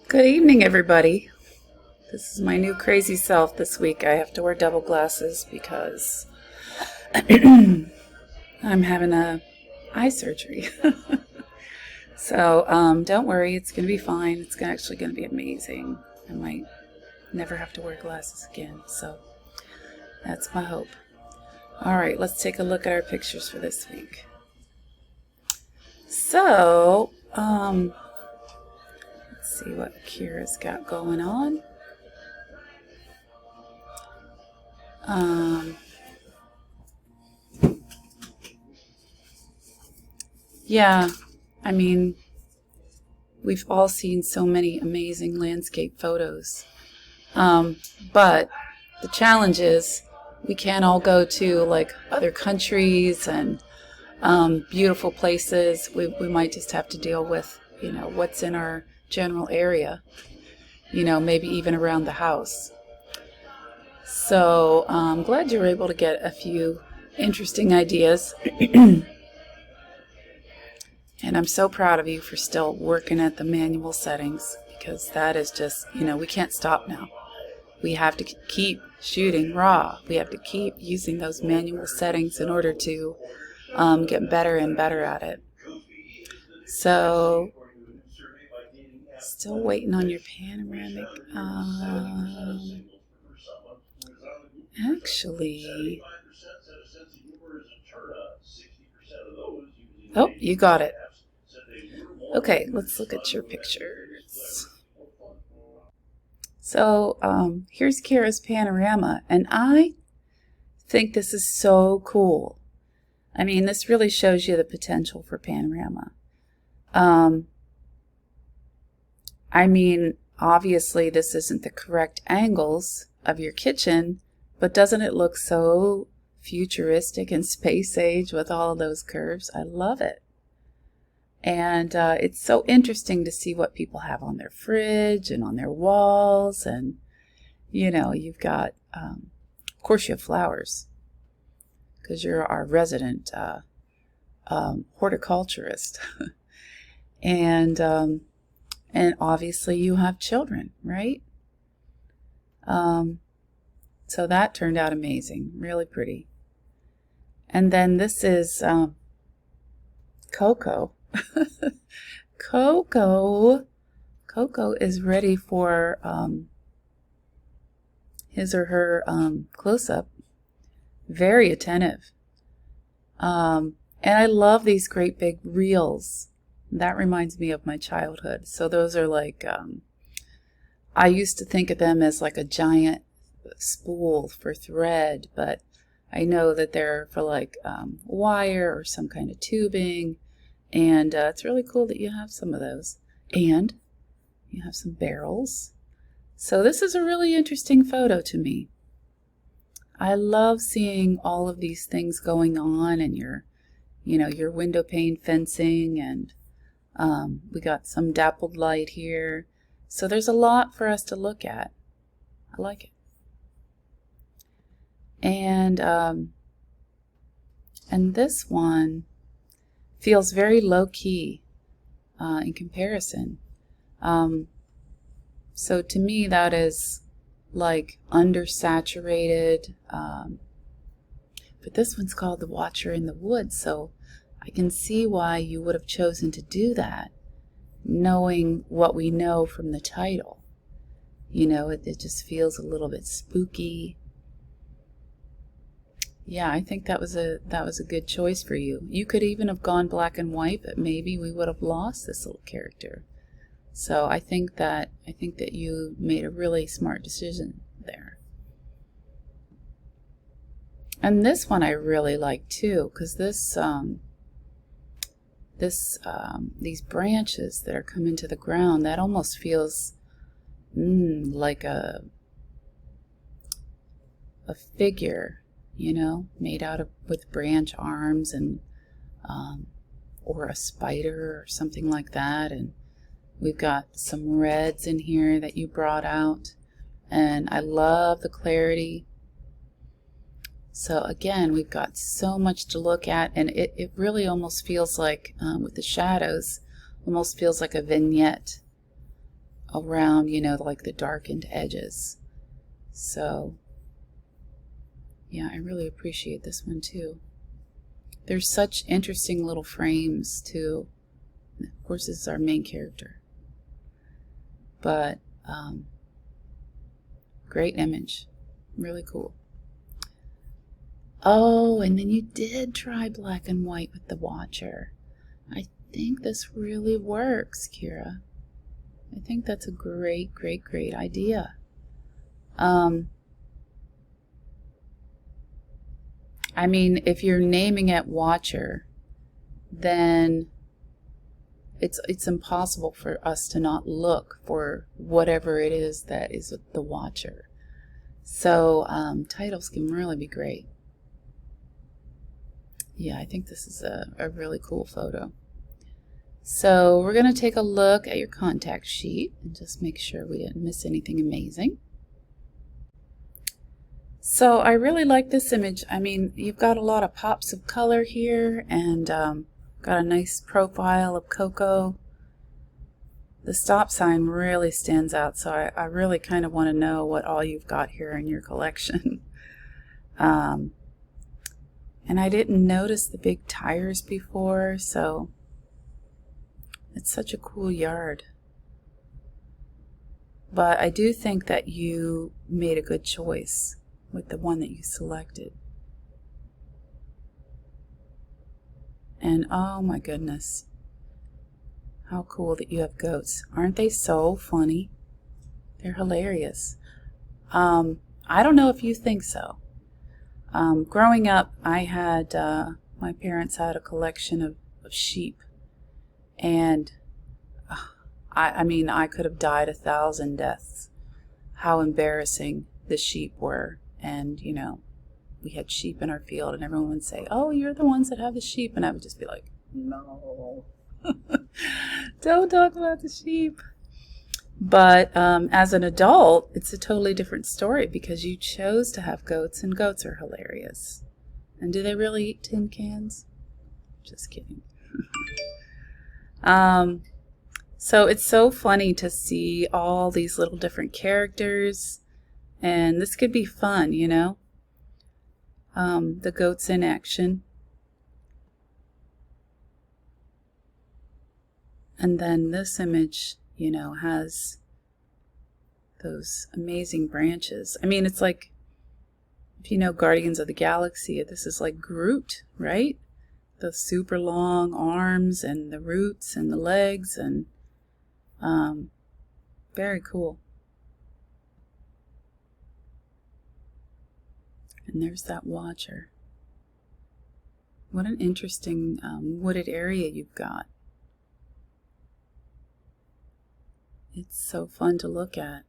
Good evening, everybody. This is my new crazy self this week. I have to wear double glasses because I'm having a eye surgery. So don't worry, it's going to be fine. It's actually going to be amazing. I might never have to wear glasses again. So that's my hope. All right, let's take a look at our pictures for this week. So, let's see what Kira's got going on. Yeah, I mean, we've all seen so many amazing landscape photos. But the challenge is we can't all go to like other countries and beautiful places. We might just have to deal with, what's in our general area, maybe even around the house. So I'm glad you were able to get a few interesting ideas. And I'm so proud of you for still working at the manual settings, because that is just, we can't stop now. We have to keep shooting raw. We have to keep using those manual settings in order to get better and better at it. So, still waiting on your panoramic. Actually, oh, you got it. Okay, let's look at your pictures. So here's Kira's panorama, and I think this is so cool. I mean, this really shows you the potential for panorama. I mean, obviously this isn't the correct angles of your kitchen, but doesn't it look so futuristic and space age with all of those curves? I love it. And it's so interesting to see what people have on their fridge and on their walls. And, you've got, of course, you have flowers, because you're our resident horticulturist. And obviously you have children, right? So that turned out amazing, really pretty. And then this is Coco. Coco is ready for his or her close-up. Very attentive. And I love these great big reels. That reminds me of my childhood. So those are like, I used to think of them as like a giant spool for thread, but I know that they're for like wire or some kind of tubing. And it's really cool that you have some of those. And you have some barrels. So this is a really interesting photo to me. I love seeing all of these things going on, and your window pane fencing, and we got some dappled light here. So there's a lot for us to look at. I like it. And this one feels very low-key in comparison. So to me that is like undersaturated. But this one's called The Watcher in the Woods, so I can see why you would have chosen to do that, knowing what we know from the title. It just feels a little bit spooky. Yeah, I think that was a good choice for you. You could even have gone black and white, but maybe we would have lost this little character. So I think that you made a really smart decision there. And this one I really like too, because these branches that are coming to the ground, that almost feels like a figure, made out of with branch arms, and or a spider or something like that. And we've got some reds in here that you brought out, and I love the clarity. So again, we've got so much to look at, and it really almost feels like, with the shadows, almost feels like a vignette around, you know, like the darkened edges. So yeah, I really appreciate this one too. There's such interesting little frames too. Of course, this is our main character, but great image, really cool. Oh, and then you did try black and white with the Watcher. I think this really works, Kira. I think that's a great, great, great idea. I mean, if you're naming it Watcher, then it's impossible for us to not look for whatever it is that is the Watcher. So titles can really be great. Yeah, I think this is a really cool photo. So we're going to take a look at your contact sheet and just make sure we didn't miss anything amazing. So I really like this image. I mean, you've got a lot of pops of color here, and got a nice profile of Coco. The stop sign really stands out, so I really kind of want to know what all you've got here in your collection. And I didn't notice the big tires before, so it's such a cool yard. But I do think that you made a good choice with the one that you selected. And oh my goodness, how cool that you have goats. Aren't they so funny? They're hilarious. I don't know if you think so. Growing up, I had, my parents had a collection of sheep, and I mean, I could have died 1,000 deaths. How embarrassing the sheep were. And, you know, we had sheep in our field, and everyone would say, oh, you're the ones that have the sheep. And I would just be like, no, don't talk about the sheep. But as an adult, it's a totally different story because you chose to have goats, and goats are hilarious. And do they really eat tin cans? Just kidding. So it's so funny to see all these little different characters, and this could be fun, you know? The goats in action. And then this image, you know, has those amazing branches. I mean, it's like, if you know Guardians of the Galaxy, this is like Groot, right? The super long arms and the roots and the legs, and very cool. And there's that Watcher. What an interesting wooded area you've got. It's so fun to look at.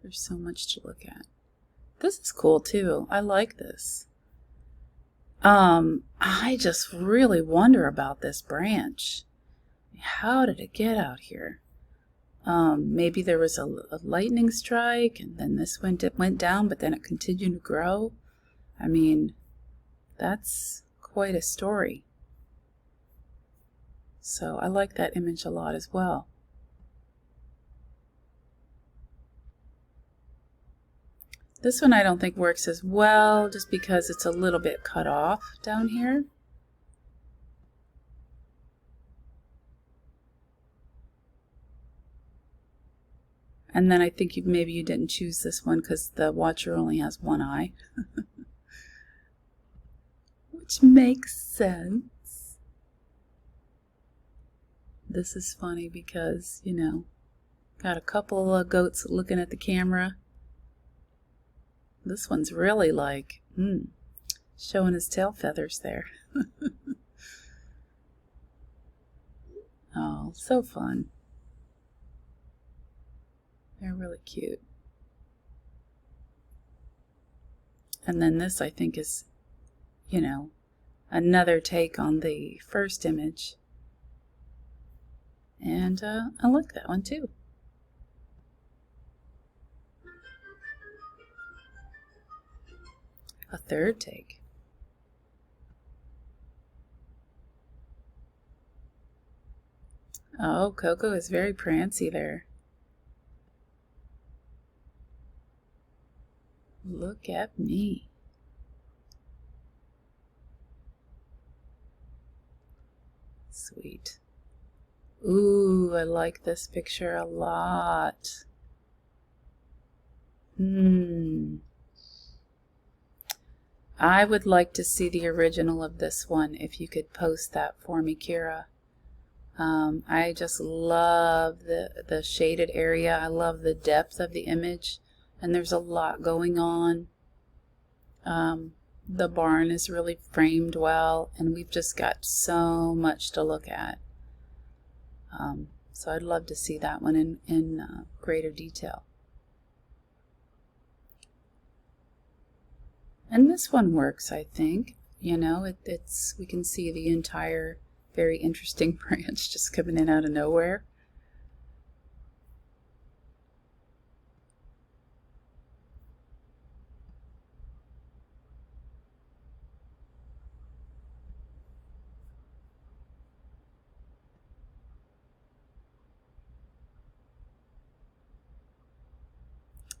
There's so much to look at. This is cool too. I like this. I just really wonder about this branch. How did it get out here? Maybe there was a lightning strike, and then this went down, but then it continued to grow. I mean, that's quite a story. So I like that image a lot as well. This one I don't think works as well, just because it's a little bit cut off down here. And then I think maybe you didn't choose this one because the Watcher only has one eye. Which makes sense. This is funny because, you know, got a couple of goats looking at the camera. This one's really like, showing his tail feathers there. Oh, so fun. They're really cute. And then this, I think, is, you know, another take on the first image. And I like that one too. A third take. Oh, Coco is very prancy there. Look at me. Sweet. Ooh, I like this picture a lot. I would like to see the original of this one if you could post that for me, Kira. I just love the shaded area. I love the depth of the image, and there's a lot going on. The barn is really framed well, and we've just got so much to look at. So I'd love to see that one in greater detail. And this one works, I think. You know, we can see the entire very interesting branch just coming in out of nowhere.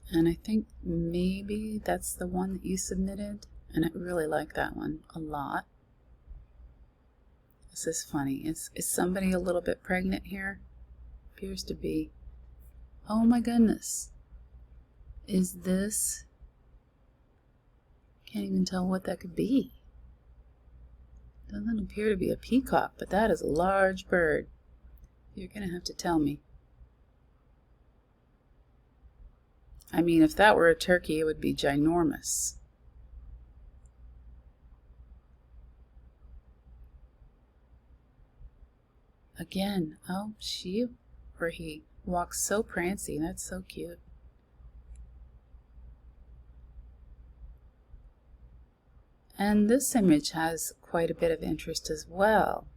And I think maybe that's the one that you submitted, and I really like that one a lot. This is funny. Is somebody a little bit pregnant here? Appears to be. Oh my goodness. Is this? Can't even tell what that could be. Doesn't appear to be a peacock, but that is a large bird. You're gonna have to tell me. I mean, if that were a turkey, it would be ginormous. Again, oh, she or he walks so prancy. That's so cute. And this image has quite a bit of interest as well.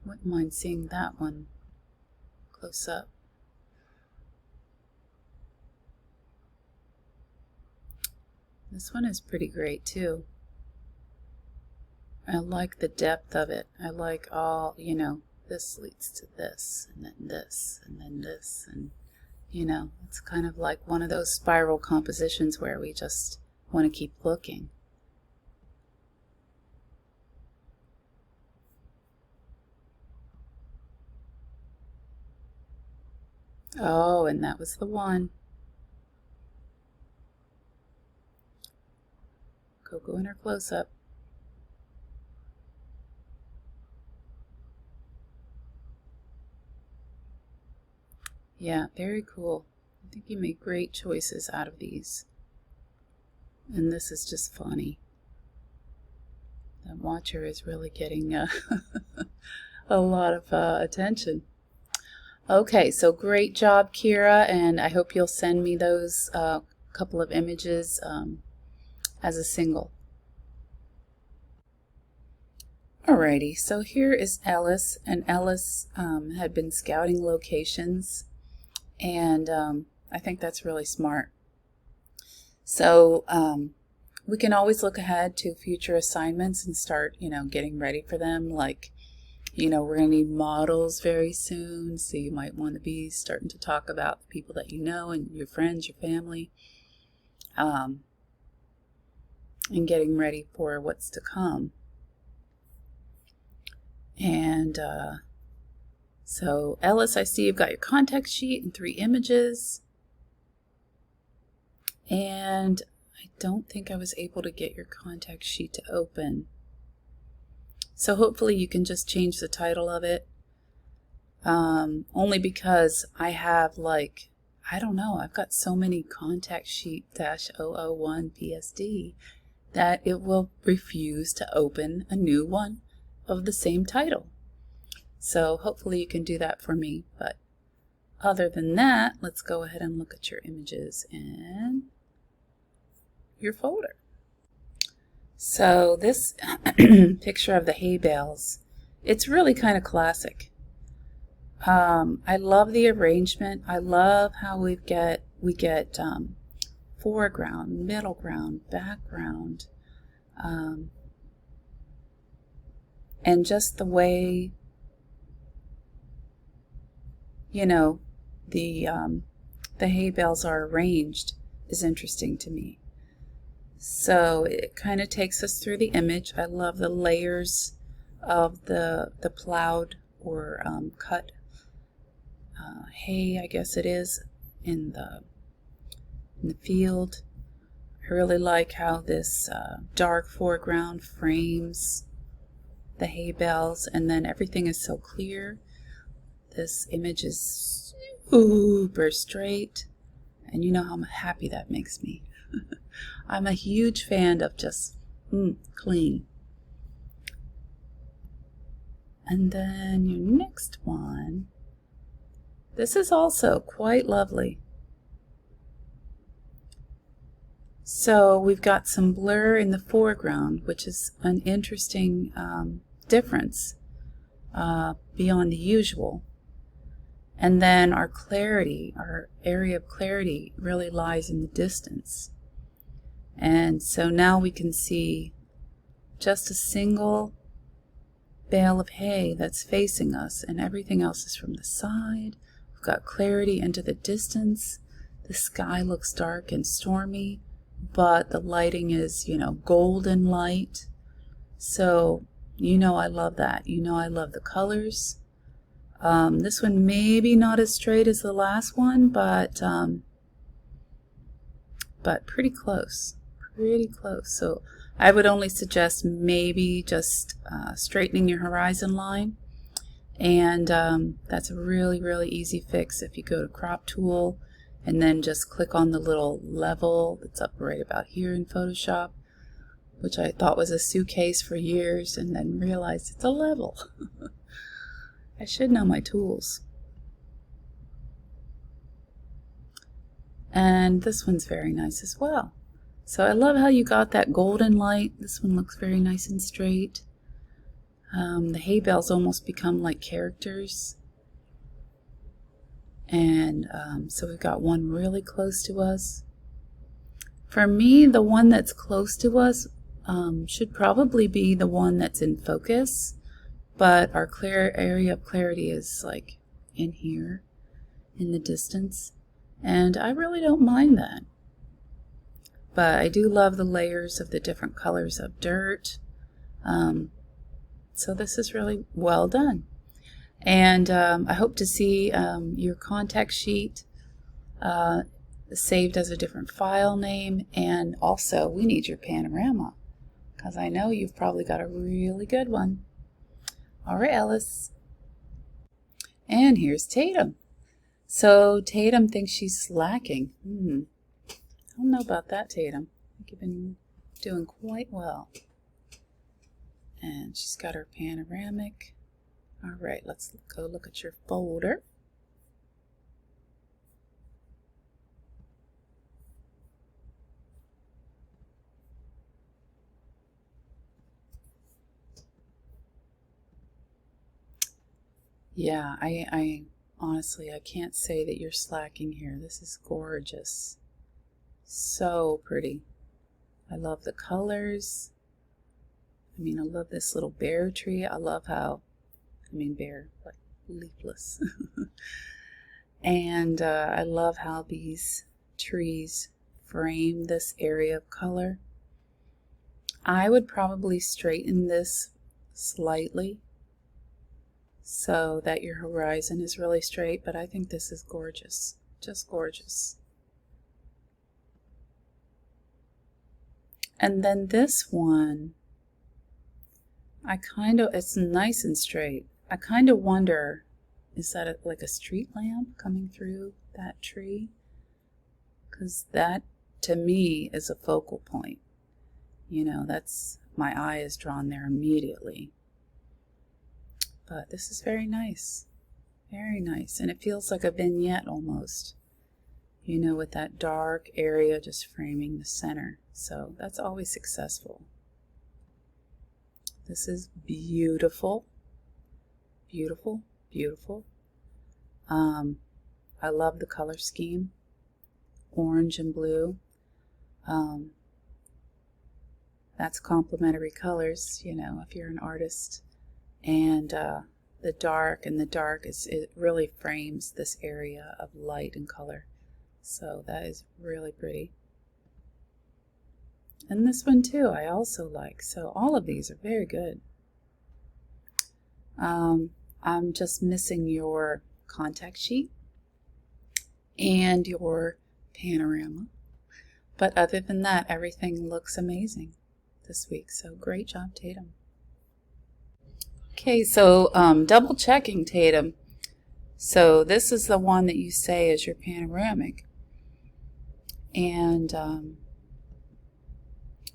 Wouldn't mind seeing that one close up. This one is pretty great too. I like the depth of it. I like all, you know, this leads to this, and then this, and then this, and, you know, it's kind of like one of those spiral compositions where we just want to keep looking. Oh, and that was the one. Coco in her close-up. Yeah, very cool. I think you make great choices out of these. And this is just funny. That watcher is really getting a lot of attention. Okay, so great job, Kira, and I hope you'll send me those couple of images as a single. Alrighty, so here is Ellis, and Ellis had been scouting locations, and I think that's really smart. So we can always look ahead to future assignments and start, you know, getting ready for them. Like, you know, we're going to need models very soon, so you might want to be starting to talk about the people that you know and your friends, your family, and getting ready for what's to come. And so Ellis, I see you've got your contact sheet and 3 images. And I don't think I was able to get your contact sheet to open. So hopefully you can just change the title of it. Only because I have, like, I don't know, I've got so many contact sheet -001 PSD that it will refuse to open a new one of the same title. So hopefully you can do that for me. But other than that, let's go ahead and look at your images and your folder. So this picture of the hay bales, it's really kind of classic. I love the arrangement. I love how we get foreground, middle ground, background, And just the way, you know, the hay bales are arranged is interesting to me. So it kind of takes us through the image. I love the layers of the plowed or cut hay, I guess it is, in the field. I really like how this dark foreground frames the hay bales, and then everything is so clear. This image is super straight, and you know how happy that makes me. I'm a huge fan of just clean. And then your next one, this is also quite lovely. So we've got some blur in the foreground, which is an interesting difference beyond the usual. And then our clarity, our area of clarity really lies in the distance. And so now we can see just a single bale of hay that's facing us, and everything else is from the side. We've got clarity into the distance. The sky looks dark and stormy, but the lighting is, golden light. So, I love that. I love the colors. This one maybe not as straight as the last one, but pretty close. Pretty close. So I would only suggest maybe just straightening your horizon line, and that's a really, really easy fix if you go to Crop Tool and then just click on the little level that's up right about here in Photoshop, which I thought was a suitcase for years and then realized it's a level. I should know my tools. And this one's very nice as well. So I love how you got that golden light. This one looks very nice and straight. The hay bales almost become like characters. And so we've got one really close to us. For me, the one that's close to us should probably be the one that's in focus, but our clear area of clarity is like in here, in the distance. And I really don't mind that. But I do love the layers of the different colors of dirt. So this is really well done. And I hope to see your contact sheet saved as a different file name. And also, we need your panorama, because I know you've probably got a really good one. All right, Ellis. And here's Tatum. So Tatum thinks she's slacking. I don't know about that, Tatum. I think you've been doing quite well. And she's got her panoramic. All right, let's go look at your folder. Yeah, I honestly, I can't say that you're slacking here. This is gorgeous. So pretty. I love the colors. I love this little bear tree. I love how, bear, like leafless. And I love how these trees frame this area of color. I would probably straighten this slightly so that your horizon is really straight, but I think this is gorgeous. Just gorgeous. And then this one, it's nice and straight. I kind of wonder, is that like a street lamp coming through that tree? Because that, to me, is a focal point. That's, my eye is drawn there immediately. But this is very nice. Very nice. And it feels like a vignette almost. With that dark area just framing the center. So that's always successful. This is beautiful. Beautiful, beautiful. I love the color scheme. Orange and blue. That's complementary colors, if you're an artist. and the dark, and the dark it really frames this area of light and color. So that is really pretty. And this one too I also like. So all of these are very good. I'm just missing your contact sheet and your panorama. But other than that, everything looks amazing this week. So great job, Tatum. Okay, so double checking, Tatum. So this is the one that you say is your panoramic. And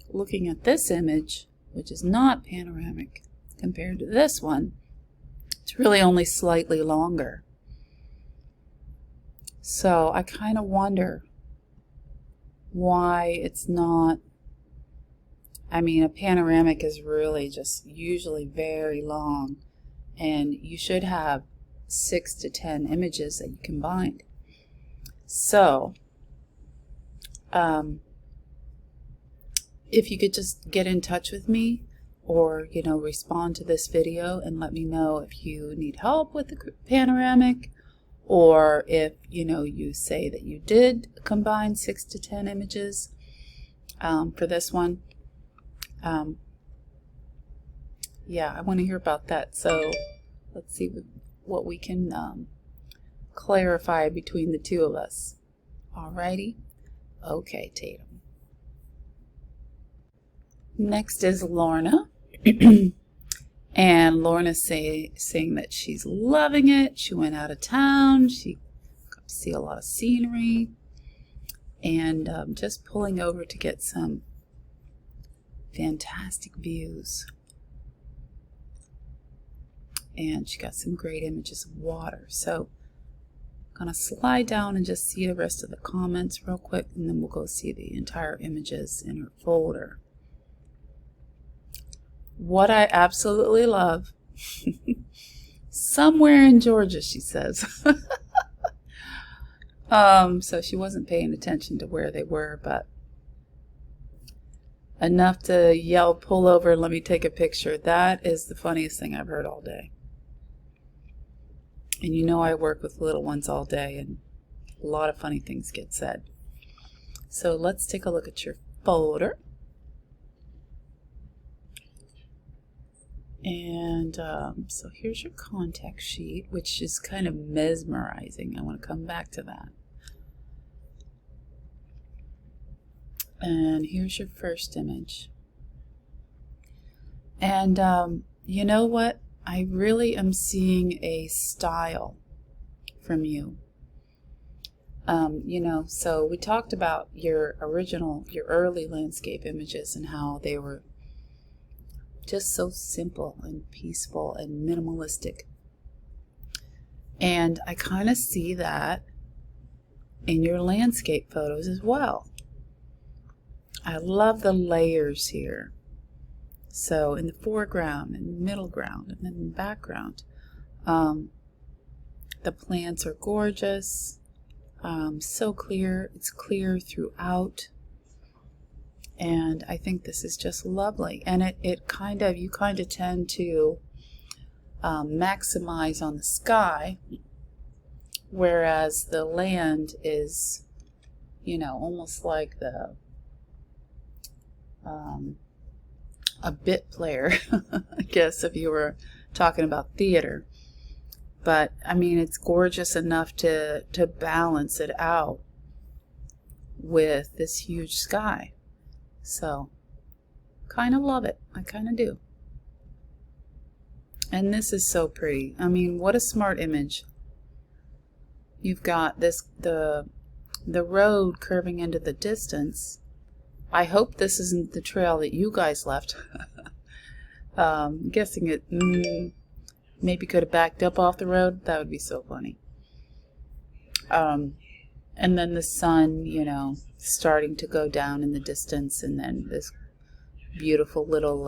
looking at this image, which is not panoramic compared to this one, it's really only slightly longer. So I kind of wonder why it's not. I mean, a panoramic is really just usually very long, and you should have 6 to 10 images that you combined. So if you could just get in touch with me, or respond to this video and let me know if you need help with the panoramic, or if you say that you did combine 6 to 10 images for this one. Yeah, I want to hear about that. So let's see what we can clarify between the two of us. Alrighty. Okay, Tatum. Next is Lorna. And Lorna's saying that she's loving it. She went out of town. She got to see a lot of scenery. And just pulling over to get some fantastic views. And she got some great images of water. So I'm going to slide down and just see the rest of the comments real quick, and then we'll go see the entire images in her folder. What I absolutely love, somewhere in Georgia, she says. So she wasn't paying attention to where they were, but enough to yell, pull over, let me take a picture. That is the funniest thing I've heard all day. And I work with little ones all day, and a lot of funny things get said. So let's take a look at your folder. And so here's your contact sheet, which is kind of mesmerizing. I want to come back to that. And here's your first image. And you know what? I really am seeing a style from you. So we talked about your early landscape images and how they were just so simple and peaceful and minimalistic. And I kind of see that in your landscape photos as well. I love the layers here. So in the foreground and middle ground and then in the background, the plants are gorgeous, so clear. It's clear throughout. And I think this is just lovely. And you kind of tend to maximize on the sky, whereas the land is, almost like a bit player, I guess, if you were talking about theater. But I mean, it's gorgeous enough to balance it out with this huge sky. So, kind of love it. I kind of do. And this is so pretty. I mean, what a smart image. You've got the road curving into the distance. I hope this isn't the trail that you guys left. I'm guessing it maybe could have backed up off the road. That would be so funny. And then the sun, starting to go down in the distance, and then this beautiful little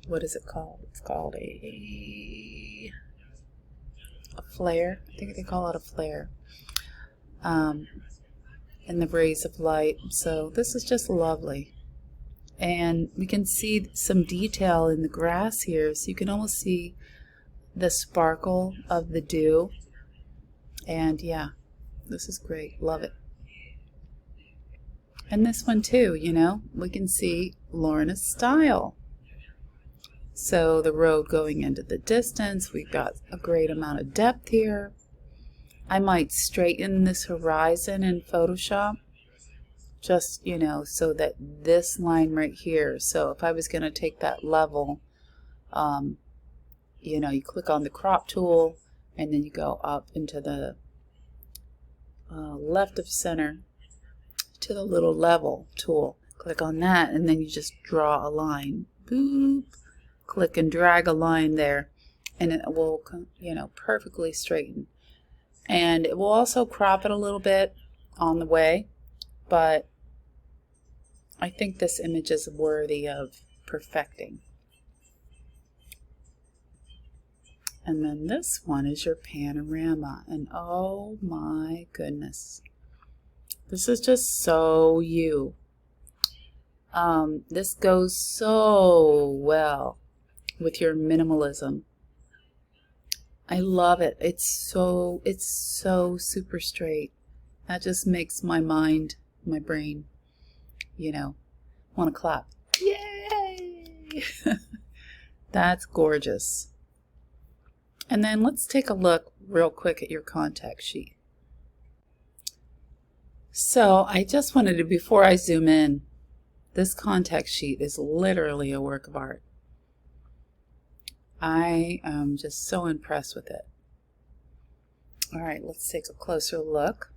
what is it called? It's called a flare. I think they call it a flare. And the rays of light. So this is just lovely. And we can see some detail in the grass here, so you can almost see the sparkle of the dew. And yeah, this is great. Love it. And this one too, you know, we can see Lorna's style. So the road going into the distance, we've got a great amount of depth here. I might straighten this horizon in Photoshop, just, you know, so that this line right here, so if I was going to take that level, you know, you click on the crop tool and then you go up into the left of center to the little level tool. Click on that and then you just draw a line. Boop. Click and drag a line there and it will, you know, perfectly straighten. And it will also crop it a little bit on the way, but I think this image is worthy of perfecting. And then this one is your panorama, and oh my goodness, this is just so you. This goes so well with your minimalism. I love it. It's so super straight. That just makes my mind, my brain, you know, want to clap. Yay! That's gorgeous. And then let's take a look real quick at your contact sheet. So I just wanted to, before I zoom in, this contact sheet is literally a work of art. I am just so impressed with it. All right, let's take a closer look.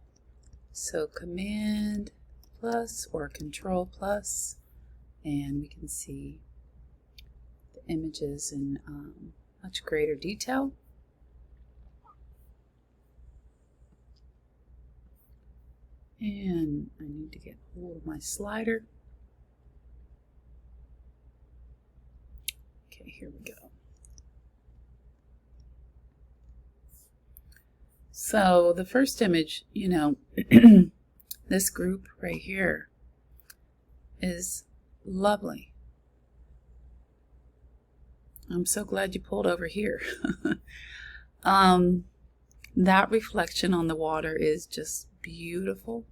So Command plus or Control plus, and we can see the images in much greater detail. And I need to get hold of my slider. Okay, here we go. So the first image, you know, this group right here is lovely. I'm so glad you pulled over here. That reflection on the water is just beautiful.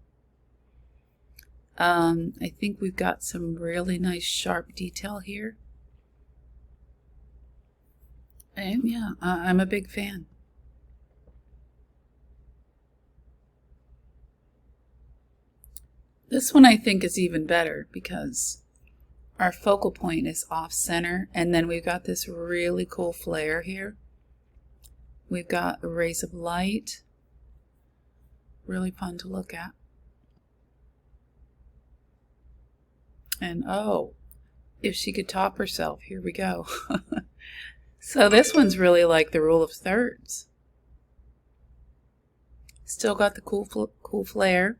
I think we've got some really nice sharp detail here. And yeah, I'm a big fan. This one I think is even better because our focal point is off center, and then we've got this really cool flare here. We've got rays of light, really fun to look at. And oh, if she could top herself, here we go. So this one's really like the rule of thirds. Still got the cool flare,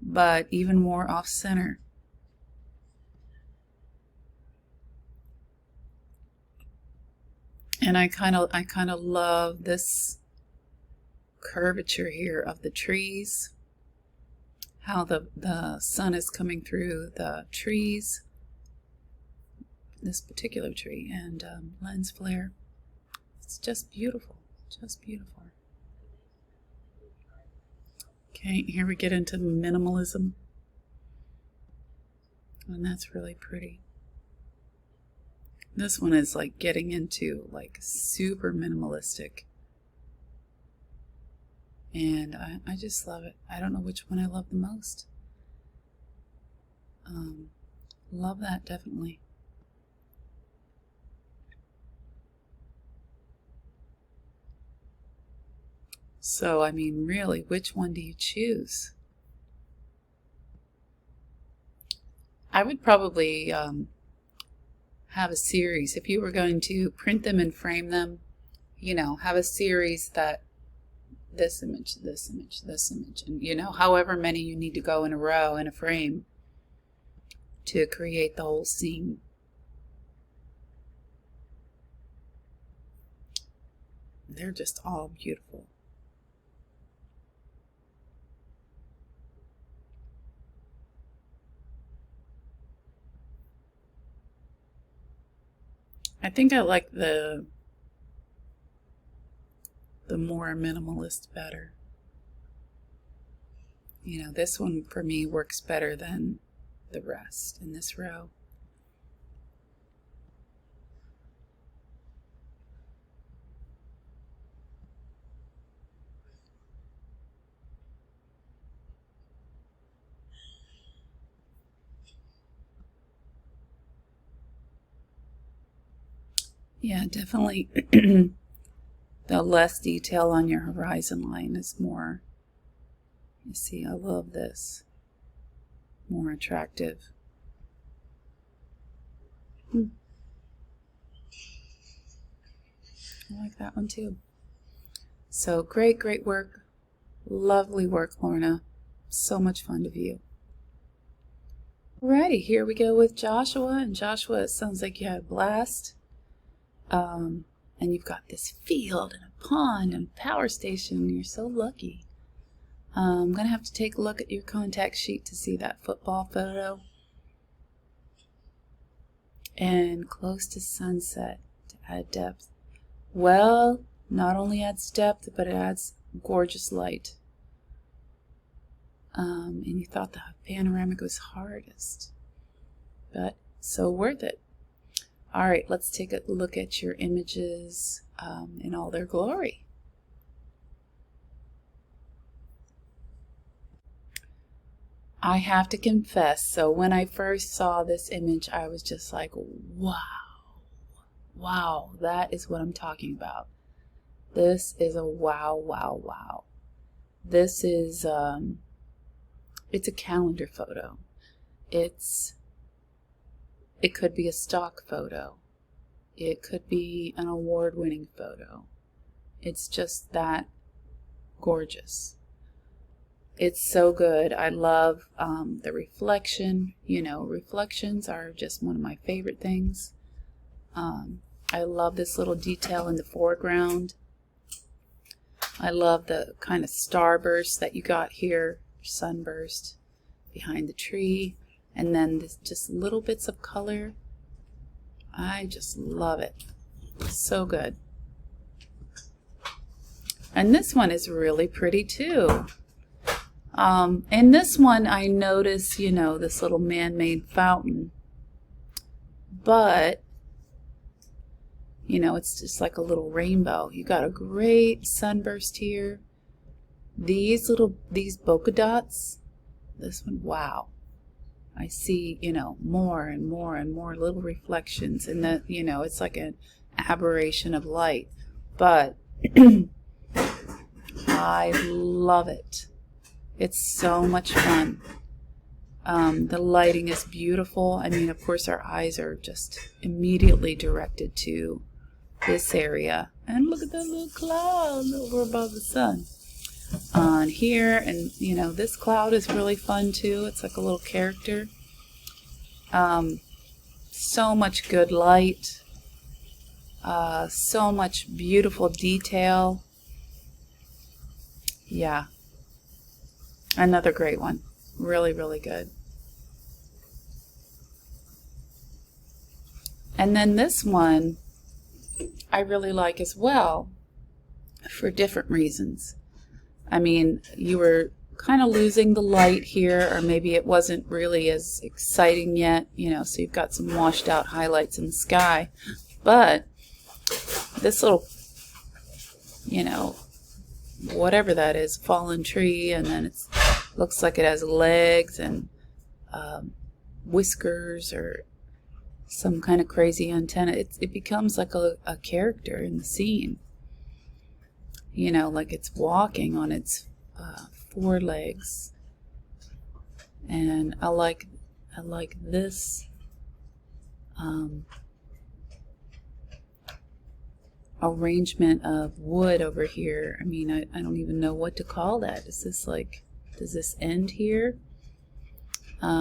but even more off center. And I kind of love this curvature here of the trees, how the sun is coming through the trees, this particular tree, and lens flare. It's just beautiful, just beautiful. Okay, here we get into minimalism, and that's really pretty. This one is like getting into like super minimalistic. And I just love it. I don't know which one I love the most. Love that, definitely. So, I mean, really, which one do you choose? I would probably have a series. If you were going to print them and frame them, you know, have a series that this image, this image, this image, and you know, however many you need to go in a row in a frame to create the whole scene. They're just all beautiful. I think I like the more minimalist better. You know, this one for me works better than the rest in this row. Yeah, definitely. The less detail on your horizon line is more, you see, I love this, more attractive. I like that one too. So great, great work. Lovely work, Lorna. So much fun to view. Alrighty, here we go with Joshua. And Joshua, it sounds like you had a blast. And you've got this field and a pond and a power station. You're so lucky. I'm going to have to take a look at your contact sheet to see that football photo. And close to sunset to add depth. Well, not only adds depth, but it adds gorgeous light. And you thought the panoramic was hardest, but so worth it. All right, let's take a look at your images in all their glory. I have to confess, so when I first saw this image, I was just like, wow, wow, that is what I'm talking about. This is a wow, wow, wow. This is, it's a calendar photo. It could be a stock photo. It could be an award-winning photo. It's just that gorgeous. It's so good. I love the reflection. You know, reflections are just one of my favorite things. I love this little detail in the foreground. I love the kind of starburst that you got here, sunburst behind the tree. And then this just little bits of color. I just love it. So good. And this one is really pretty too. In this one I notice, you know, this little man-made fountain. But, you know, it's just like a little rainbow. You got a great sunburst here. These polka dots. This one, wow. I see, you know, more and more and more little reflections, and that, you know, it's like an aberration of light, but I love it. It's so much fun. The lighting is beautiful. I mean, of course, our eyes are just immediately directed to this area, and look at that little cloud over above the sun. On here, and you know, this cloud is really fun too. It's like a little character. So much good light, so much beautiful detail. Yeah, another great one. Really, really good. And then this one I really like as well, for different reasons. I mean, you were kind of losing the light here, or maybe it wasn't really as exciting yet, you know, so you've got some washed out highlights in the sky. But this little, you know, whatever that is, fallen tree, and then it looks like it has legs and whiskers or some kind of crazy antenna. It becomes like a character in the scene. You know, like it's walking on its four legs. And I like this arrangement of wood over here. I mean, I don't even know what to call that. Is this like, does this end here?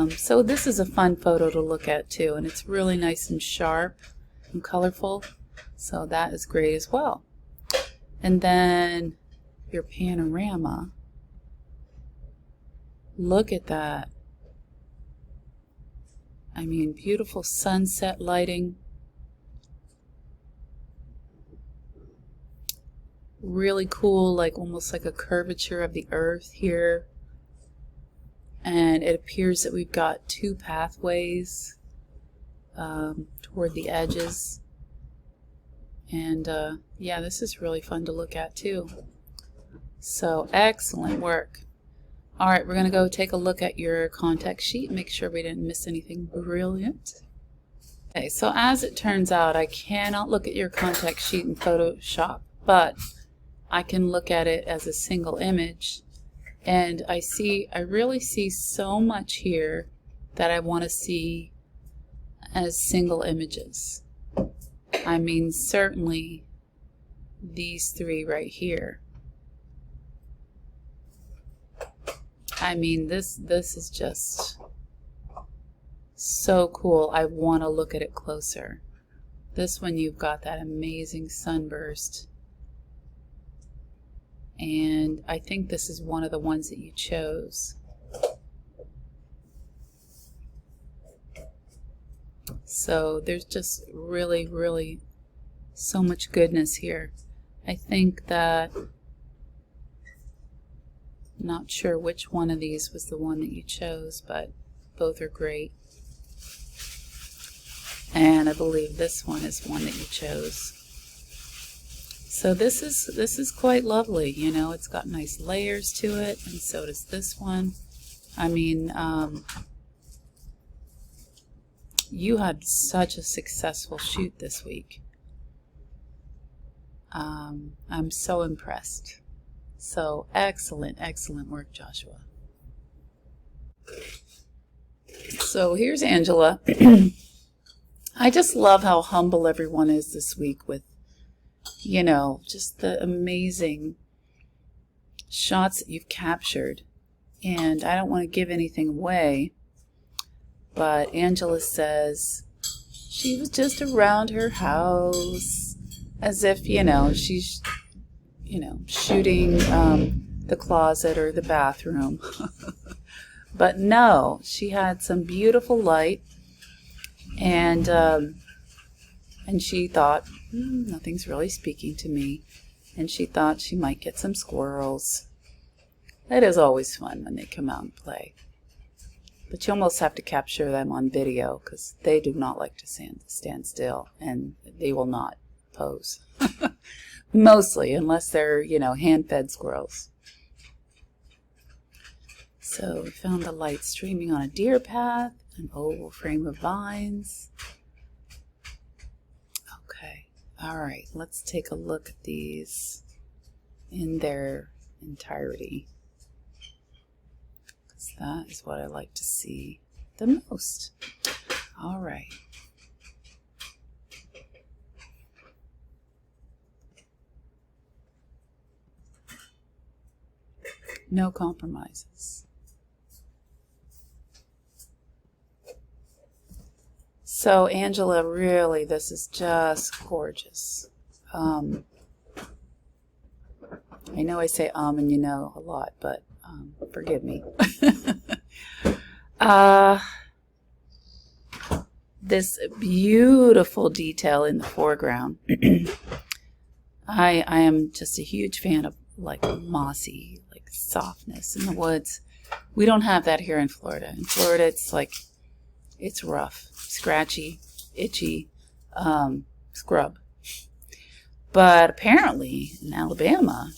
So this is a fun photo to look at too, and it's really nice and sharp and colorful, so that is great as well. And then your panorama, look at that. I mean, beautiful sunset lighting. really cool, like almost like a curvature of the earth here. And it appears that we've got two pathways toward the edges. And yeah, this is really fun to look at too. So excellent work. All right, we're going to go take a look at your contact sheet, make sure we didn't miss anything brilliant. Okay, so as it turns out, I cannot look at your contact sheet in Photoshop, but I can look at it as a single image. And I really see so much here that I want to see as single images. I mean, certainly these three right here. I mean, this is just so cool. I want to look at it closer. This one, you've got that amazing sunburst. And I think this is one of the ones that you chose. So there's just really, really so much goodness here. I think that, not sure which one of these was the one that you chose, but both are great. And I believe this one is one that you chose. So this is quite lovely, you know. It's got nice layers to it, and so does this one. I mean, you had such a successful shoot this week. I'm so impressed. So excellent, excellent work, Joshua. So here's Angela. I just love how humble everyone is this week with, you know, just the amazing shots that you've captured. And I don't want to give anything away, but Angela says she was just around her house as if, you know, she's, you know, shooting the closet or the bathroom. But no, she had some beautiful light, and she thought, nothing's really speaking to me, and she thought she might get some squirrels. That is always fun when they come out and play. But you almost have to capture them on video because they do not like to stand still, and they will not pose. Mostly, unless they're, you know, hand-fed squirrels. So we found the light streaming on a deer path, an oval frame of vines. Okay, all right, let's take a look at these in their entirety, because that is what I like to see the most. All right. No compromises. So Angela, really, this is just gorgeous. I know I say and you know a lot, but forgive me. This beautiful detail in the foreground. I am just a huge fan of like mossy, like softness in the woods. We don't have that here in Florida. In Florida, it's like, it's rough, scratchy, itchy, scrub. But apparently in Alabama,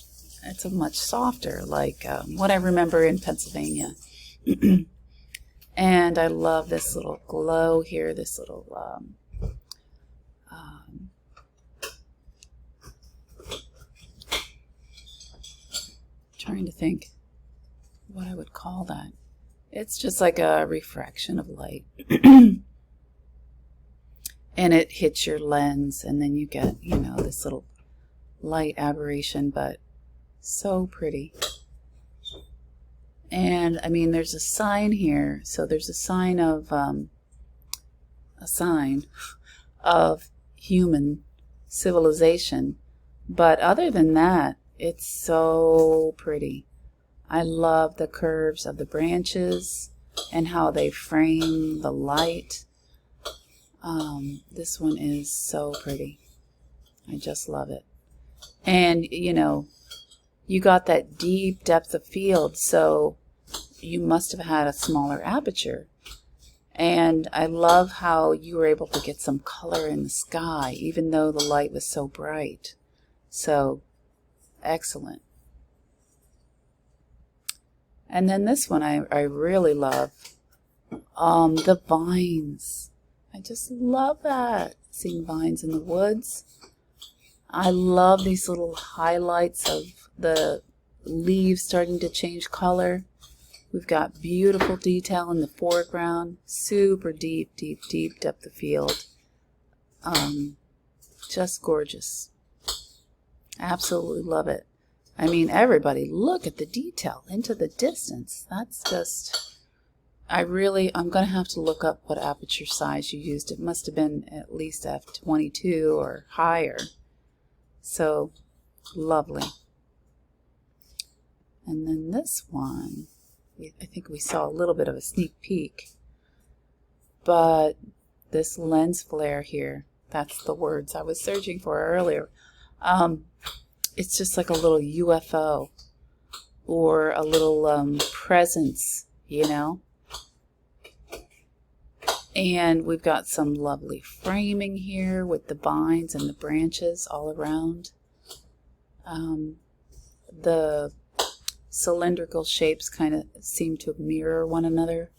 it's a much softer, like what I remember in Pennsylvania. And I love this little glow here, this little trying to think what I would call that. It's just like a refraction of light. And it hits your lens, and then you get, you know, this little light aberration, but so pretty. And I mean, there's a sign here, so there's a sign of human civilization, but other than that, it's so pretty. I love the curves of the branches and how they frame the light. This one is so pretty. I just love it. And, you know, you got that deep depth of field, so you must have had a smaller aperture. And I love how you were able to get some color in the sky, even though the light was so bright. So, excellent. And then this one I really love. The vines. I just love that. Seeing vines in the woods. I love these little highlights of the leaves starting to change color. We've got beautiful detail in the foreground. Super deep, deep, deep depth of field. Just gorgeous. Absolutely love it. I mean, everybody, look at the detail into the distance. That's just, I'm going to have to look up what aperture size you used. It must have been at least f22 or higher. So, lovely. And then this one, I think we saw a little bit of a sneak peek. But this lens flare here, that's the words I was searching for earlier. It's just like a little UFO or a little presence, you know. And we've got some lovely framing here with the vines and the branches all around. The cylindrical shapes kind of seem to mirror one another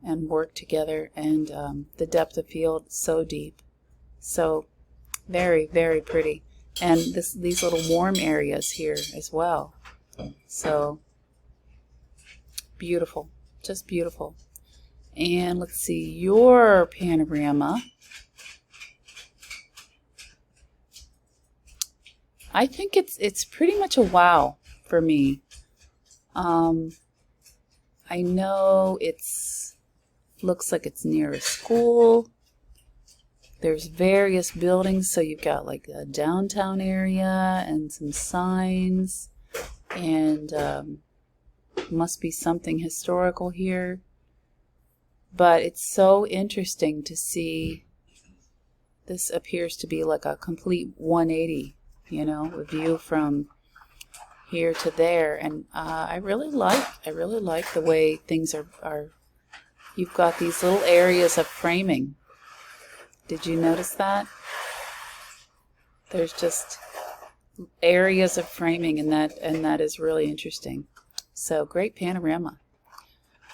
and work together, and the depth of field so deep. So very, very pretty. And these little warm areas here as well. So beautiful, just beautiful. And let's see, your panorama. I think it's pretty much a wow for me. I know looks like it's near a school. There's various buildings, so you've got like a downtown area and some signs, and must be something historical here. But it's so interesting to see. This appears to be like a complete 180, you know, a view from here to there, and I really like the way things are. You've got these little areas of framing. Did you notice that? There's just areas of framing, and that is really interesting. So great panorama.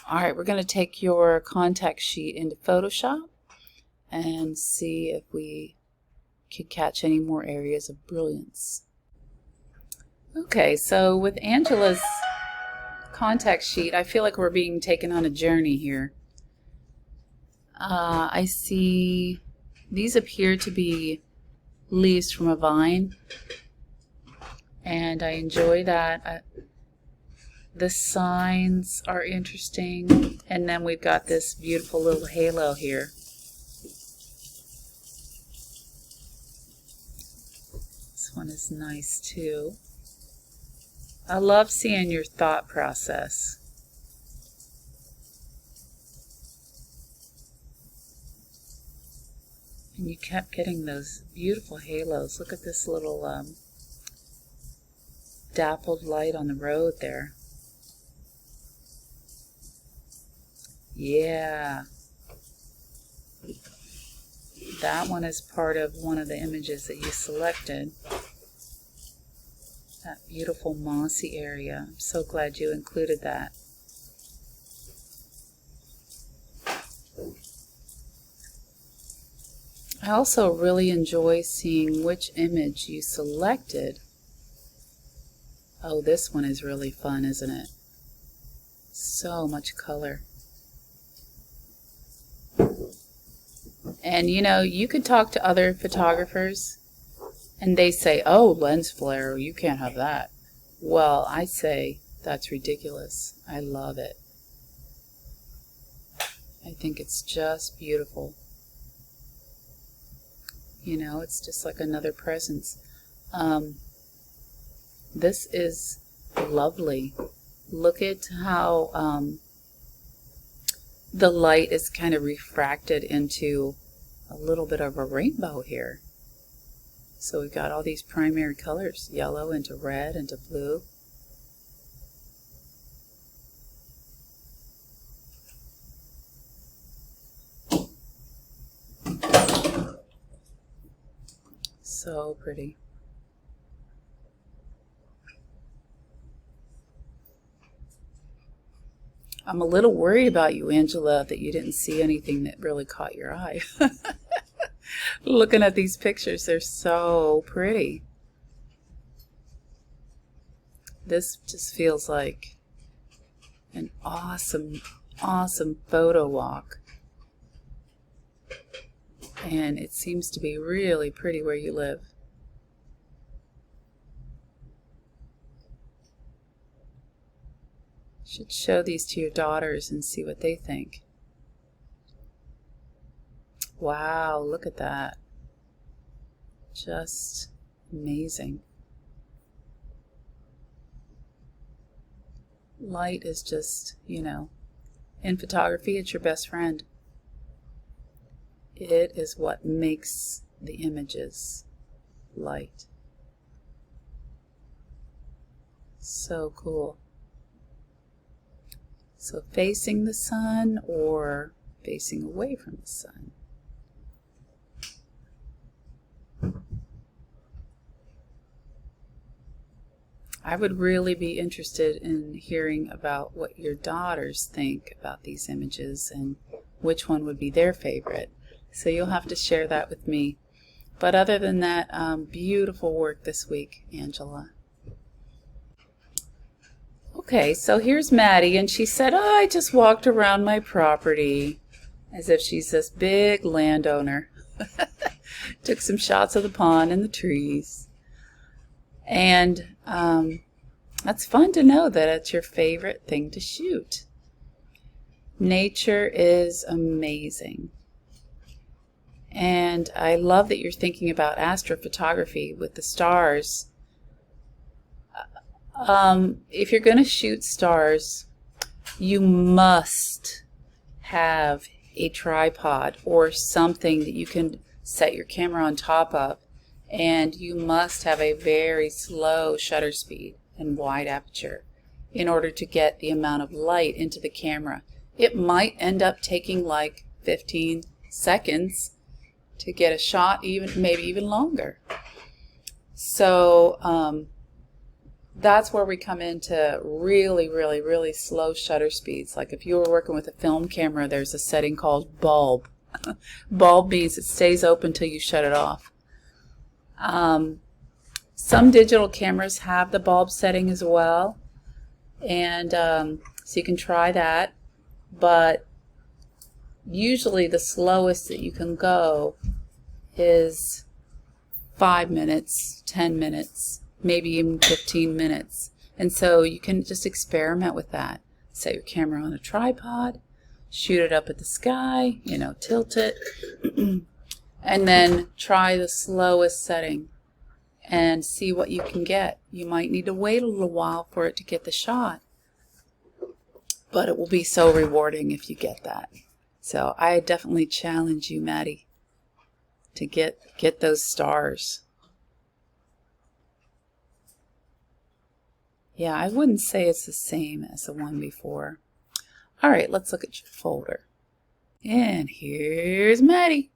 All right, we're going to take your contact sheet into Photoshop and see if we can catch any more areas of brilliance. Okay, so with Angela's contact sheet, I feel like we're being taken on a journey here. I see these appear to be leaves from a vine, and I enjoy that. The signs are interesting, and then we've got this beautiful little halo here. This one is nice too. I love seeing your thought process. And you kept getting those beautiful halos. Look at this little dappled light on the road there. Yeah. That one is part of one of the images that you selected. That beautiful mossy area. I'm so glad you included that. I also really enjoy seeing which image you selected. Oh, this one is really fun, isn't it? So much color. And you know, you could talk to other photographers and they say, oh, lens flare, you can't have that. Well, I say, that's ridiculous. I love it. I think it's just beautiful. You know, it's just like another presence. This is lovely. Look at how the light is kind of refracted into a little bit of a rainbow here. So we've got all these primary colors, yellow into red into blue. So pretty. I'm a little worried about you, Angela, that you didn't see anything that really caught your eye. Looking at these pictures, they're so pretty. This just feels like an awesome, awesome photo walk. And it seems to be really pretty where you live. Should show these to your daughters and see what they think. Wow, look at that. Just amazing. Light is just, you know, in photography, it's your best friend. It is what makes the images light. So cool. So facing the sun or facing away from the sun. I would really be interested in hearing about what your daughters think about these images and which one would be their favorite. So you'll have to share that with me. But other than that, beautiful work this week, Angela. Okay, so here's Maddie, and she said, oh, I just walked around my property, as if she's this big landowner. Took some shots of the pond and the trees. And that's fun to know that it's your favorite thing to shoot. Nature is amazing. And I love that you're thinking about astrophotography with the stars. If you're going to shoot stars, you must have a tripod or something that you can set your camera on top of, and you must have a very slow shutter speed and wide aperture in order to get the amount of light into the camera. It might end up taking like 15 seconds to get a shot, maybe even longer. So that's where we come into really slow shutter speeds. Like if you were working with a film camera, there's a setting called bulb. Bulb means it stays open till you shut it off. Some digital cameras have the bulb setting as well, and so you can try that, but usually the slowest that you can go is 5 minutes, 10 minutes, maybe even 15 minutes. And so you can just experiment with that. Set your camera on a tripod, shoot it up at the sky, you know, tilt it, and then try the slowest setting and see what you can get. You might need to wait a little while for it to get the shot, but it will be so rewarding if you get that. So I definitely challenge you, Maddie, to get those stars. Yeah, I wouldn't say it's the same as the one before. All right, let's look at your folder. And here's Maddie.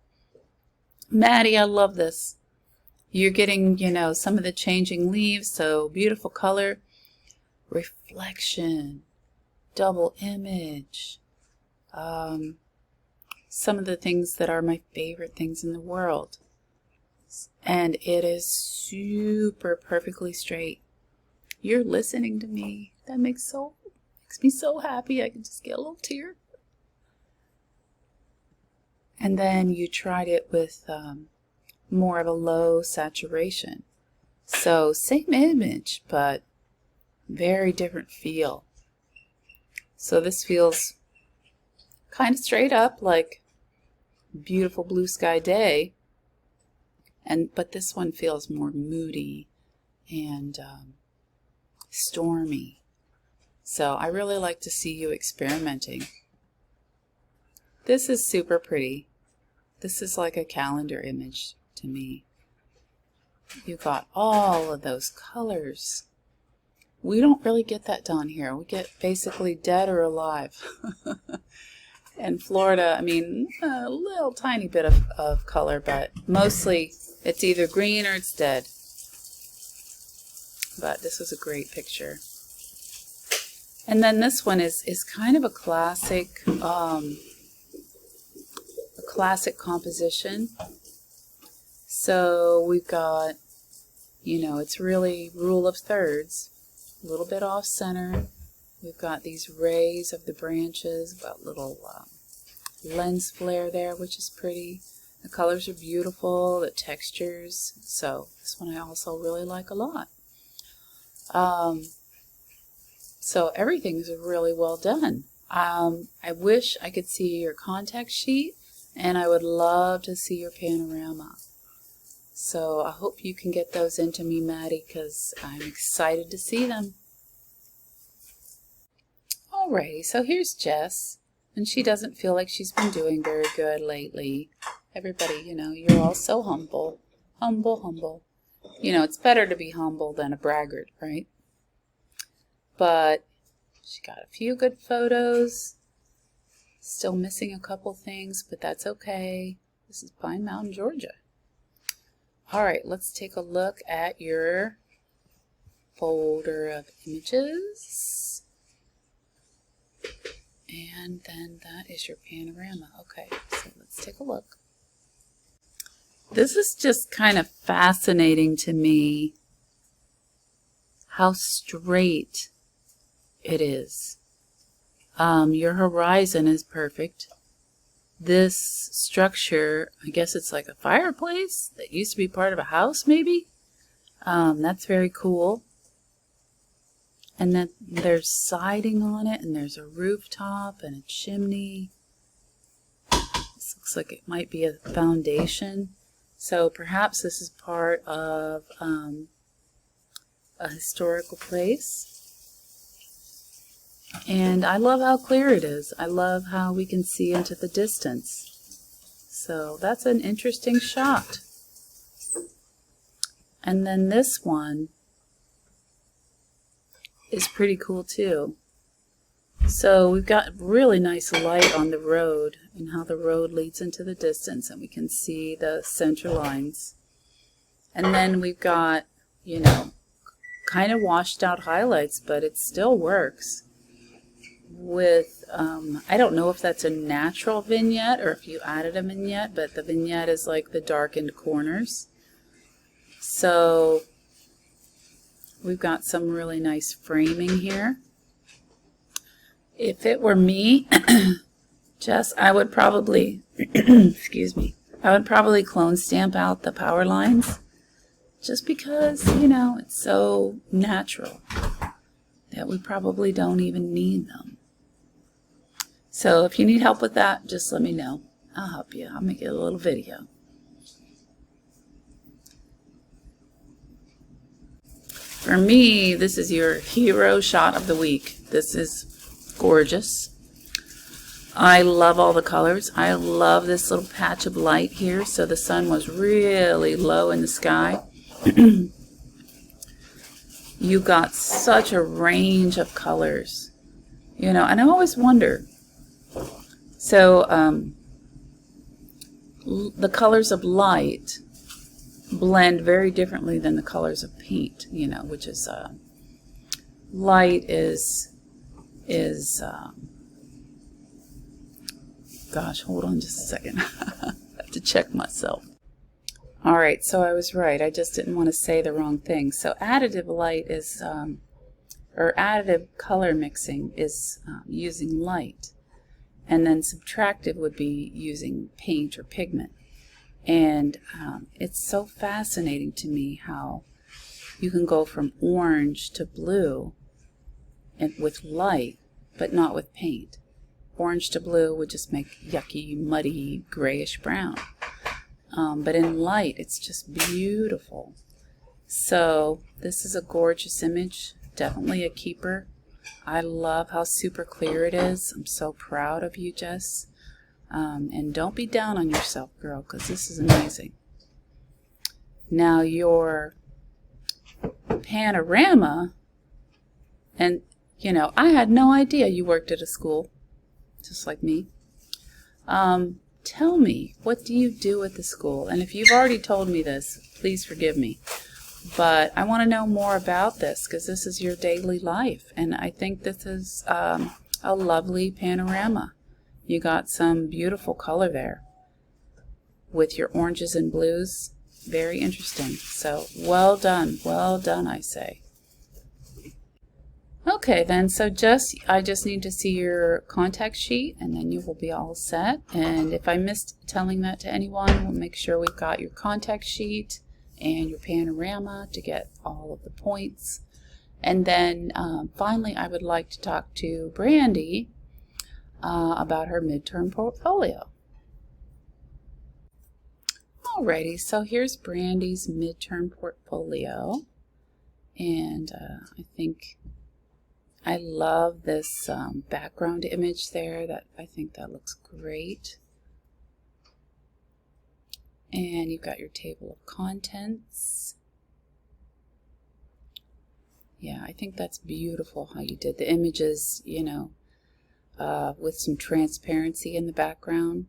Maddie, I love this. You're getting, you know, some of the changing leaves, so beautiful color, reflection, double image, some of the things that are my favorite things in the world. And it is super perfectly straight. You're listening to me. That makes me so happy. I can just get a little tear. And then you tried it with more of a low saturation. So same image, but very different feel. So this feels kind of straight up like beautiful blue sky day, but this one feels more moody and stormy. So I really like to see you experimenting. This is super pretty. This is like a calendar image to me. You got all of those colors. We don't really get that down here. We get basically dead or alive. In Florida, I mean, a little tiny bit of color, but mostly it's either green or it's dead. But this was a great picture. And then this one is kind of a classic composition. So we've got, you know, it's really rule of thirds, a little bit off center. We've got these rays of the branches, got little lens flare there, which is pretty. The colors are beautiful, the textures. So this one I also really like a lot. So everything is really well done. I wish I could see your contact sheet, and I would love to see your panorama. So I hope you can get those into me, Maddie, because I'm excited to see them. Alrighty, so here's Jess, and she doesn't feel like she's been doing very good lately. Everybody, you know, you're all so humble. Humble. You know, it's better to be humble than a braggart, right? But she got a few good photos. Still missing a couple things, but that's okay. This is Pine Mountain, Georgia. Alright, let's take a look at your folder of images. And then that is your panorama. Okay, so let's take a look. This is just kind of fascinating to me, how straight it is. Your horizon is perfect. This structure, I guess it's like a fireplace that used to be part of a house, maybe. That's very cool. And then there's siding on it, and there's a rooftop and a chimney. This looks like it might be a foundation. So perhaps this is part of a historical place. And I love how clear it is. I love how we can see into the distance. So that's an interesting shot. And then this one is pretty cool too. So we've got really nice light on the road and how the road leads into the distance, and we can see the center lines. And then we've got, you know, kind of washed out highlights, but it still works. With, I don't know if that's a natural vignette or if you added a vignette, but the vignette is like the darkened corners. So we've got some really nice framing here. If it were me, Jess, I would probably, excuse me, I would probably clone stamp out the power lines just because, you know, it's so natural that we probably don't even need them. So if you need help with that, just let me know. I'll help you. I'll make it a little video. For me, this is your hero shot of the week. This is gorgeous. I love all the colors. I love this little patch of light here. So the sun was really low in the sky. You got such a range of colors. You know, and I always wonder. So the colors of light blend very differently than the colors of paint, you know, which is light is gosh, hold on just a second. I have to check myself. All right, so I was right. I just didn't want to say the wrong thing. So additive light is, or additive color mixing is using light, and then subtractive would be using paint or pigment. And it's so fascinating to me how you can go from orange to blue and with light, but not with paint. Orange to blue would just make yucky, muddy, grayish brown. But in light, it's just beautiful. So this is a gorgeous image, definitely a keeper. I love how super clear it is. I'm so proud of you, Jess. And don't be down on yourself, girl, because this is amazing. Now your panorama, and you know, I had no idea you worked at a school, just like me. Tell me, what do you do at the school? And if you've already told me this, please forgive me. But I want to know more about this because this is your daily life. And I think this is a lovely panorama. You got some beautiful color there with your oranges and blues. Very interesting. So well done, I say. Okay then, so I just need to see your contact sheet and then you will be all set. And if I missed telling that to anyone, we'll make sure we've got your contact sheet and your panorama to get all of the points. And then finally I would like to talk to Brandy about her midterm portfolio. Alrighty, so here's Brandy's midterm portfolio, and I think I love this background image there. I think that looks great. And you've got your table of contents. Yeah, I think that's beautiful how you did the images, you know, with some transparency in the background.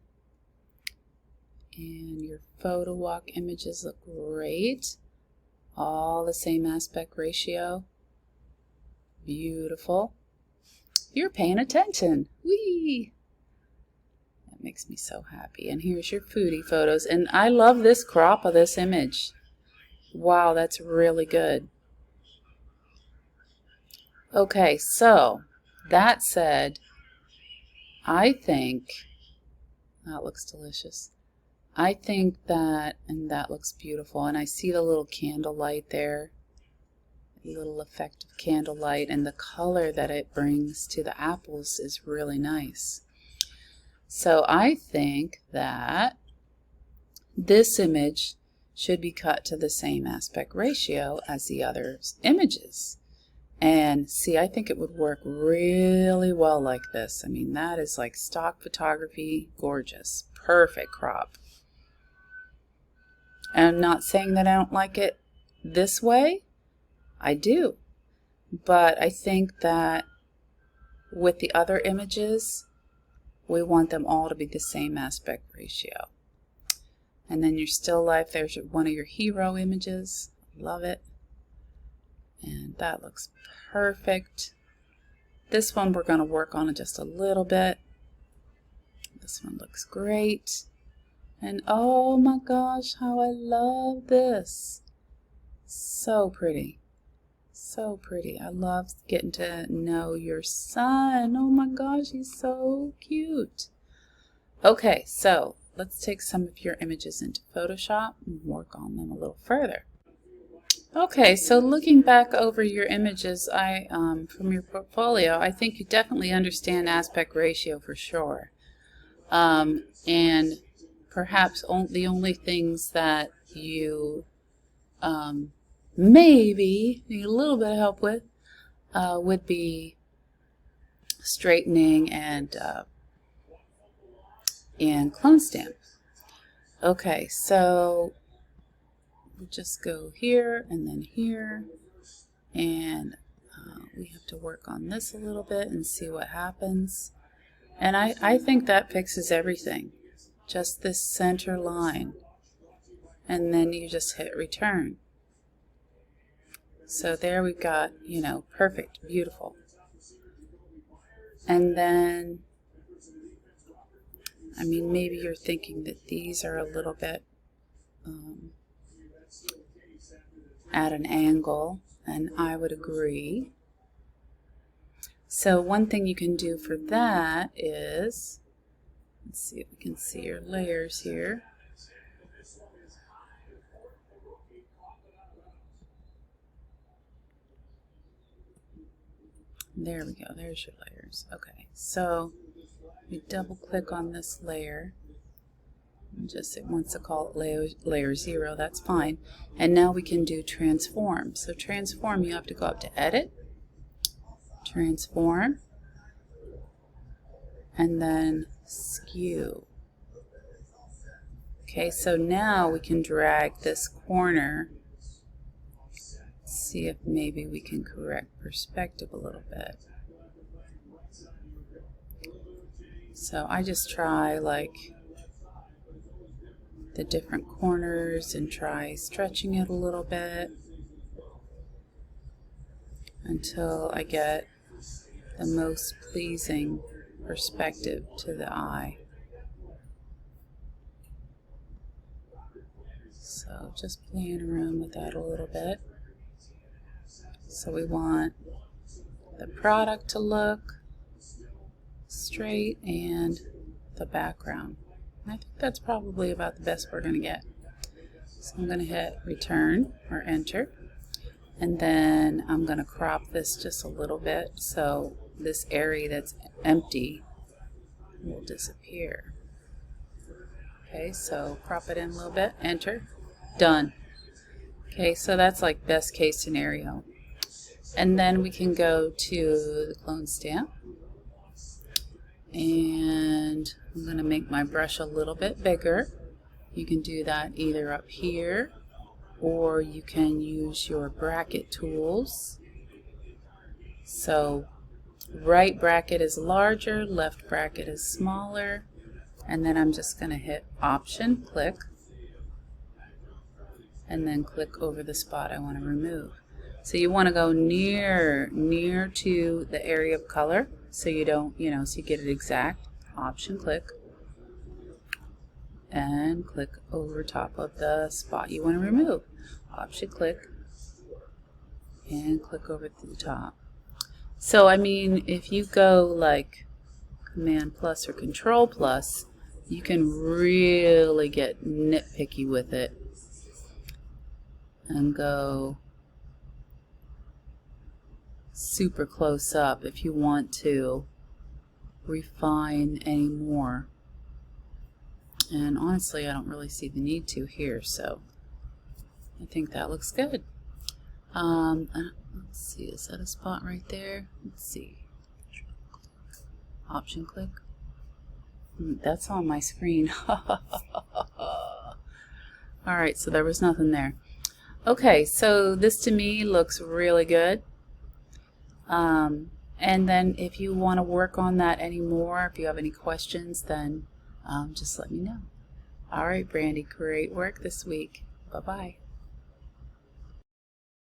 And your photo walk images look great. All the same aspect ratio. Beautiful. You're paying attention. Whee! That makes me so happy. And here's your foodie photos. And I love this crop of this image. Wow, that's really good. Okay, so that said, I think that looks delicious. I think that, and that looks beautiful, and I see the little candlelight there, a little effect of candlelight, and the color that it brings to the apples is really nice. So I think that this image should be cut to the same aspect ratio as the other images. And see, I think it would work really well like this. I mean, that is like stock photography, gorgeous, perfect crop. And I'm not saying that I don't like it this way. I do. But I think that with the other images, we want them all to be the same aspect ratio. And then your still life, there's one of your hero images. Love it. And that looks perfect. This one we're going to work on it just a little bit. This one looks great. And oh my gosh, how I love this. So pretty. So pretty. I love getting to know your son. Oh my gosh, he's so cute. Okay, so let's take some of your images into Photoshop and work on them a little further. Okay, so looking back over your images from your portfolio, I think you definitely understand aspect ratio for sure. And perhaps the only things that you maybe need a little bit of help with would be straightening and clone stamp. Okay, so we'll just go here and then here, and we have to work on this a little bit and see what happens. And I think that fixes everything. Just this center line, and then you just hit return. So there we've got, you know, perfect, beautiful. And then, I mean, maybe you're thinking that these are a little bit at an angle, and I would agree. So one thing you can do for that is, let's see if we can see your layers here. There we go, there's your layers. Okay, so we double click on this layer. It wants to call it layer 0, that's fine. And now we can do transform. So transform, you have to go up to edit, transform, and then skew. Okay, so now we can drag this corner. See if maybe we can correct perspective a little bit. So I just try like the different corners and try stretching it a little bit until I get the most pleasing perspective to the eye. So just playing around with that a little bit. So we want the product to look straight and the background. I think that's probably about the best we're going to get. So I'm going to hit return or enter, and then I'm going to crop this just a little bit so this area that's empty will disappear. Okay, so crop it in a little bit, enter, done. Okay, so that's like best case scenario. And then we can go to the clone stamp, and I'm going to make my brush a little bit bigger. You can do that either up here, or you can use your bracket tools. So right bracket is larger, left bracket is smaller, and then I'm just going to hit Option, click, and then click over the spot I want to remove. So you want to go near to the area of color, so you don't, so you get it exact. Option, click, and click over top of the spot you want to remove. Option, click, and click over to the top. So I mean, if you go like Command plus or Control plus, you can really get nitpicky with it and go super close up if you want to refine any more. And honestly, I don't really see the need to here, so I think that looks good. Let's see, is that a spot right there? Let's see. Option, click. That's on my screen. Alright, so there was nothing there. Okay, so this to me looks really good. And then if you want to work on that anymore, if you have any questions, then just let me know. Alright, Brandy, great work this week. Bye-bye.